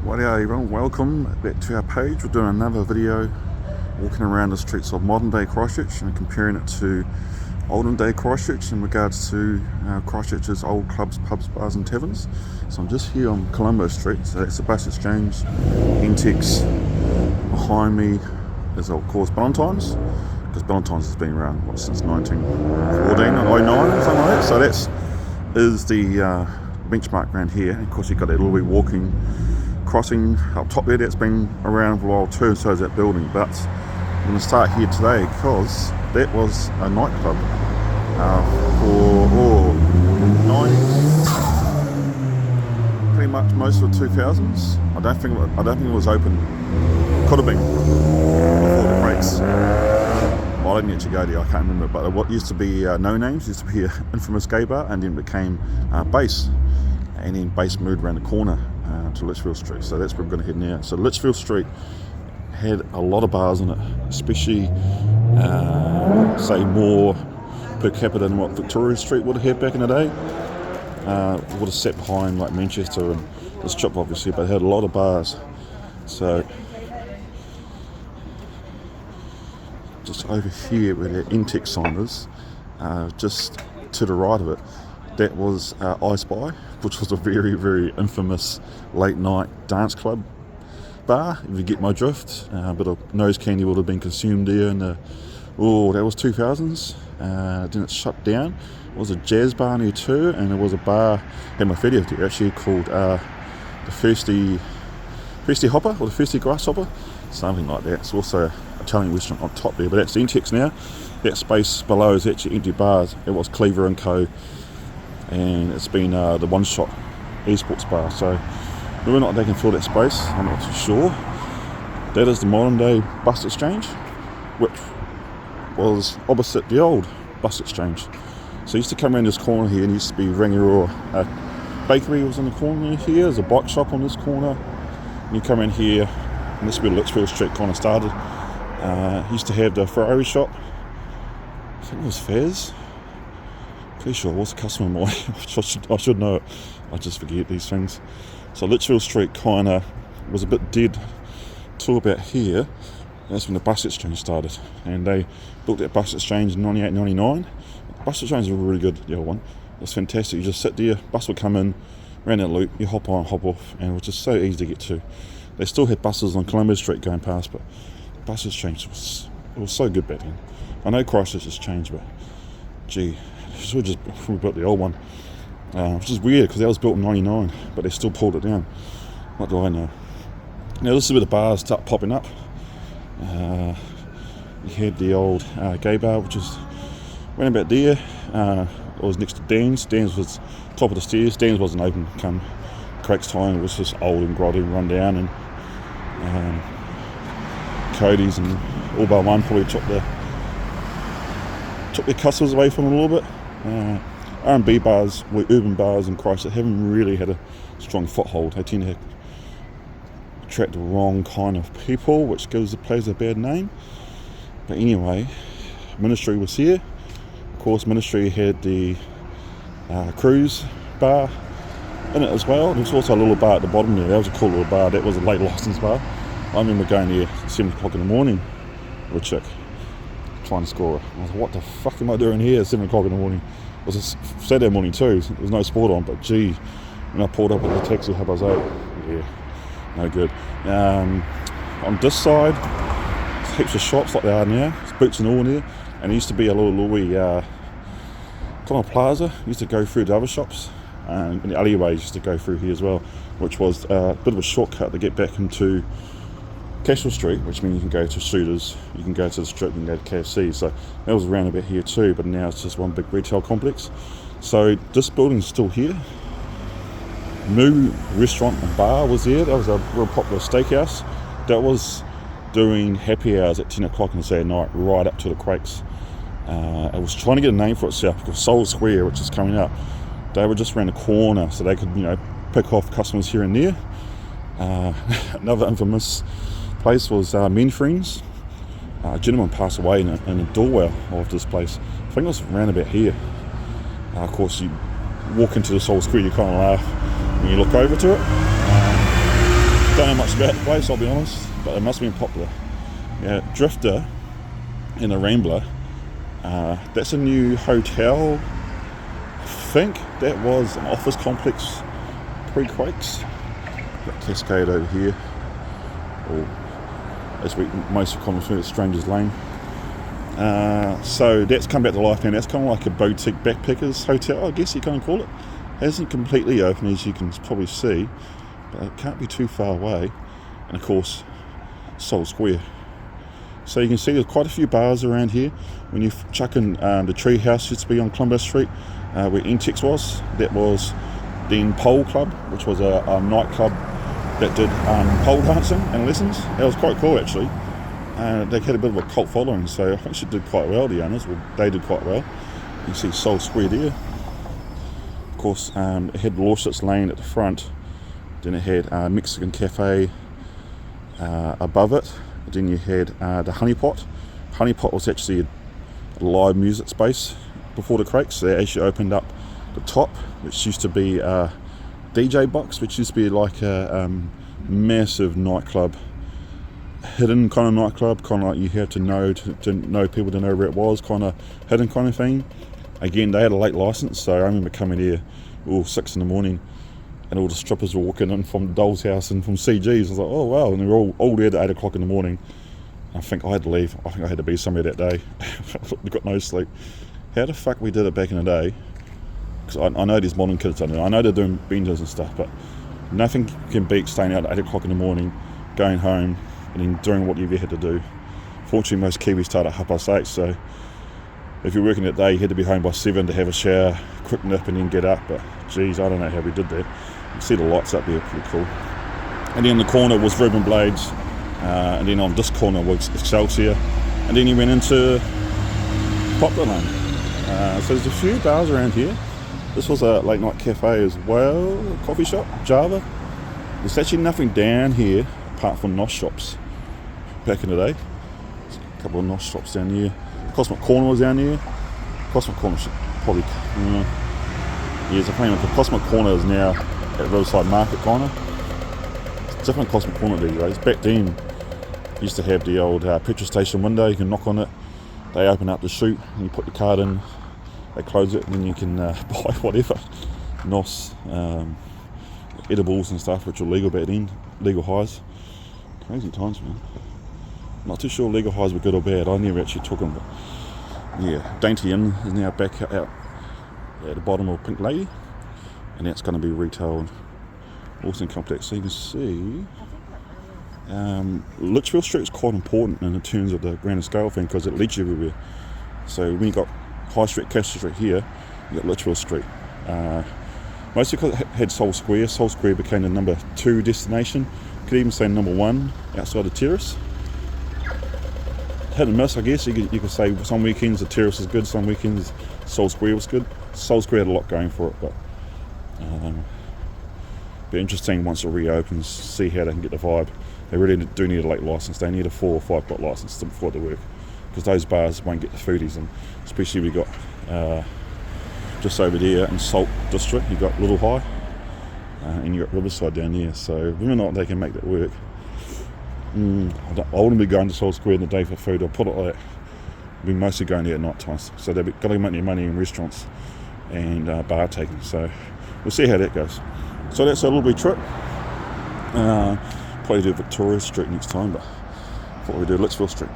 Well, yeah, everyone, welcome back to our page. We're doing another video walking around the streets of modern day Christchurch and comparing it to olden day Christchurch in regards to Christchurch's old clubs, pubs, bars and taverns. So I'm just here on Colombo Street, so that's the bus exchange. Intex behind me is of course Ballantyne's, because Ballantyne's has been around since 1914 or 09 or something like that. So that's is the benchmark around here. And of course you've got that little wee walking crossing up top there that's been around for a while too, so is that building. But I'm going to start here today because that was a nightclub for 90s, pretty much most of the 2000s. I don't think it was open. Could have been before the breaks. Well, I didn't actually go there, I can't remember. But what used to be No Names used to be an infamous gay bar, and then became Base, and then Base moved around the corner to Lichfield Street. So that's where we're going to head now. So Lichfield Street had a lot of bars in it, especially say more per capita than what Victoria Street would have had back in the day. Would have sat behind like Manchester and this chop obviously, but it had a lot of bars. So just over here where that Intex sign is, just to the right of it, that was I Spy, which was a very, very infamous late night dance club bar, if you get my drift. A bit of nose candy would have been consumed there in the, that was 2000s. Then it shut down. It was a jazz bar near too, and there was a bar, had my video there actually, called the Thirsty Hopper, or the Thirsty Grasshopper, something like that. It's also an Italian restaurant on top there, but that's the Intex now. That space below is actually empty bars. It was Cleaver & Co, and it's been the One Shot esports bar. So whether or not they can fill that space, I'm not too sure. That is the modern day bus exchange, which was opposite the old bus exchange. So I used to come around this corner here, and used to be Rangiroa Bakery was in the corner here. There's a bike shop on this corner. And you come in here, and this is where Lichfield Street kind of started. Used to have the Ferrari shop. I think it was Faz. Pretty sure it was a customer of mine. I should know it. I just forget these things. So Lichfield Street kind of was a bit dead till about here. That's when the bus exchange started, and they built that bus exchange in 98, 99. The bus exchange was really good, the old one. It was fantastic. You just sit there, bus would come in, ran that loop, you hop on, hop off, and it was just so easy to get to. They still had buses on Colombo Street going past, but the bus exchange was so good back then. I know Christchurch has changed, but gee, should have just built the old one. Which is weird because that was built in 99, but they still pulled it down. What do I know? Now this is where the bars start popping up. You had the old gay bar, which is around about there. It was next to Dan's. Dan's was top of the stairs. Dan's wasn't open come Craig's time. It was just old and grotty and run down. And Cody's and All Bar One probably took their customers away from them a little bit. R&B bars, were urban bars in Christchurch, haven't really had a strong foothold. They tend to attract the wrong kind of people, which gives the place a bad name. But anyway, Ministry was here. Of course, Ministry had the cruise bar in it as well. There was also a little bar at the bottom there. That was a cool little bar. That was a late license bar. I remember going there at 7 o'clock in the morning with a chick trying to score. I was like, what the fuck am I doing here at 7 o'clock in the morning? It was a Saturday morning too. There was no sport on, but gee, when I pulled up at the taxi hub, I was like, yeah, no good. On this side, there's heaps of shops like they are now. There's Boots and all in there, and there used to be a little Louis kind of plaza. Used to go through the other shops, and the alleyways used to go through here as well, which was a bit of a shortcut to get back into Cashel Street, which means you can go to Shooters, you can go to the Strip, you can go to KFC. So that was around about here too, but now it's just one big retail complex. So this building's still here. Moo Restaurant and Bar was there. That was a real popular steakhouse. That was doing happy hours at 10 o'clock on Saturday night, right up to the Quakes. It was trying to get a name for itself because Soul Square, which is coming up, they were just around the corner, so they could, pick off customers here and there. Another infamous place was Men Friends. A gentleman passed away in a doorway of this place. I think it was around about here. Of course, you walk into the Soul Square, you kind of laugh when you look over to it. Don't know much about the place, I'll be honest, but it must have been popular. Yeah, Drifter and the Rambler, that's a new hotel. I think that was an office complex pre-Quakes. Got Cascade over here, or as we most commonly refer to Strangers Lane. So that's come back to life now. That's kind of like a boutique backpackers hotel, I guess you kind of call it. Hasn't completely opened, as you can probably see, but it can't be too far away. And of course, Soul Square. So you can see there's quite a few bars around here. When you chuck in the Tree House used to be on Columbus Street, where Intex was. That was then Pole Club, which was a nightclub that did pole dancing and lessons. That was quite cool actually. They had a bit of a cult following, so I think she did quite well, the owners. Well, they did quite well. You can see Soul Square there. Of course, it had Lawson's Lane at the front. Then it had a Mexican cafe above it. Then you had the Honey Pot. Honey Pot was actually a live music space before the Quakes. So they actually opened up the top, which used to be a DJ box, which used to be like a massive nightclub, hidden kind of nightclub, kind of like you had to know people to know where it was, kind of hidden kind of thing. Again, they had a late license, so I remember coming here all 6 in the morning, and all the strippers were walking in from the Doll's House and from CG's. I was like, oh wow, and they were all there at 8 o'clock in the morning. I think I had to leave. I think I had to be somewhere that day. I got no sleep. How the fuck we did it back in the day? Because I know these modern kids don't know. I know they're doing benders and stuff, but nothing can beat staying out at 8 o'clock in the morning, going home, and then doing what you've had to do. Fortunately, most Kiwis start at 8:30, so if you're working that day, you had to be home by 7 to have a shower, quick nip, and then get up. But geez, I don't know how we did that. You can see the lights up there, pretty cool. And then in the corner was Ruben Blades, and then on this corner was Excelsior, and then you went into Poplar Lane. So there's a few bars around here. This was a late night cafe as well, a coffee shop, Java. There's actually nothing down here apart from NOS shops back in the day. There's a couple of NOS shops down here. Cosmic Corner was down here. Cosmic Corner should probably, yes, I think the Cosmic Corner is now at Riverside Market Corner. It's different Cosmic Corner these days. Back then, you used to have the old petrol station window. You can knock on it. They open up the chute and you put your card in. They close it and then you can buy whatever. NOS, edibles and stuff, which were legal back then. Legal highs. Crazy times, man. Not too sure legal highs were good or bad. I never actually took them, but yeah. Dainty Inn is now back out at the bottom of Pink Lady, and that's going to be retail and Auckland complex. So you can see Lichfield Street is quite important in terms of the grander scale thing because it leads you everywhere. So when you got High Street, Castle Street here, you got Lichfield Street. Mostly because it had Soul Square. Soul Square became the number 2 destination. You could even say number 1 outside the terrace. Hit and miss, I guess. You could say some weekends the terrace was good, some weekends Soul Square was good. Soul Square had a lot going for it, but be interesting once it reopens, see how they can get the vibe. They really do need a late license. They need a 4 or 5 o'clock license before they work, because those bars won't get the foodies, and especially we got just over there in Salt District, you got Little High, and you got Riverside down here. So whether or not they can make that work, I wouldn't be going to Soul Square in the day for food. I'll put it like that. I'll be mostly going there at night times. So they've got to make their money in restaurants and bar taking. So we'll see how that goes. So that's a little bit trip. Probably do Victoria Street next time, but thought we'd do Lichfield Street.